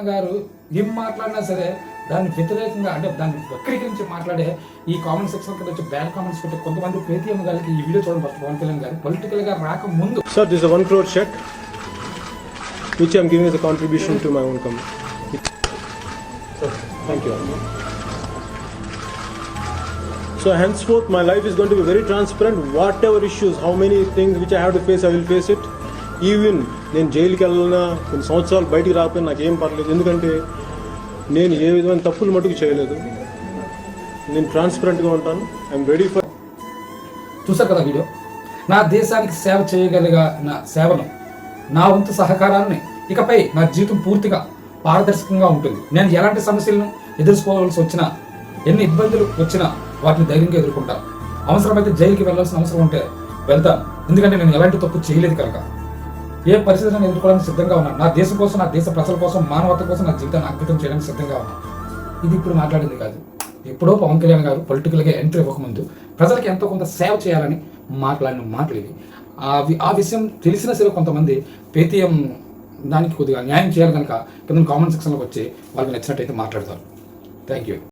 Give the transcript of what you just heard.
కళ్యాణ్ గారు ఏం మాట్లాడినా సరే దాన్ని వ్యతిరేకంగా అంటే దాన్ని వక్రీకరించి మాట్లాడే ఈ కామెంట్ సెక్షన్ కింద వచ్చి బ్యాడ్ కామెంట్స్ పెట్టి కొంతమంది పేటీఎం గారికి ఈ వీడియో చూడండి ఫస్ట్ పవన్ కళ్యాణ్ గారు పొలిటికల్ గా రాక ముందు. Sir, this is a 1 crore check which I am giving as a contribution to my own company. Thank you. So henceforth my life is going to be very transparent. Whatever issues, how many things which I have to face, I will face it. Even నేను జైలుకి వెళ్ళినా కొన్ని సంవత్సరాలు బయటికి రాకపోయినా నాకేం పర్లేదు, ఎందుకంటే నేను ఏ విధమైన తప్పులు మటుకు చేయలేదు. నేను ట్రాన్స్పరెంట్గా ఉంటాను. I'm ready for. చూసారు కదా వీడియో. నా దేశానికి సేవ చేయగలిగిన సేవను, నా వంతు సహకారాన్ని ఇకపై నా జీవితం పూర్తిగా పారదర్శకంగా ఉంటుంది. నేను ఎలాంటి సమస్యలను ఎదుర్కోవాల్సి వచ్చినా, ఎన్ని ఇబ్బందులు వచ్చినా వాటిని ధైర్యంగా ఎదుర్కొంటాను. అవసరమైతే జైలుకి వెళ్ళాల్సిన అవసరం ఉంటే వెళ్తాను, ఎందుకంటే నేను ఎలాంటి తప్పు చేయలేదు కనుక. ఏ పరిస్థితులను ఎదుర్కోవడానికి సిద్ధంగా ఉన్నాను. నా దేశం కోసం, నా దేశ ప్రజల కోసం, మానవత కోసం నా జీవితాన్ని అంకితం చేయడానికి సిద్ధంగా ఉన్నాను. ఇది ఇప్పుడు మాట్లాడింది కాదు. ఎప్పుడో పవన్ కళ్యాణ్ గారు పొలిటికల్గా ఎంట్రీ ఇవ్వకముందు ప్రజలకు ఎంతో కొంత సేవ చేయాలని మాట్లాడిన మాటలు ఇవి. ఆ విషయం తెలిసినా సరే కొంతమంది పేటీఎం దానికి కొద్దిగా న్యాయం చేయాలి కనుక కింద కామెంట్ సెక్షన్లోకి వచ్చి వాళ్ళకి నచ్చినట్టయితే మాట్లాడతారు. Thank you.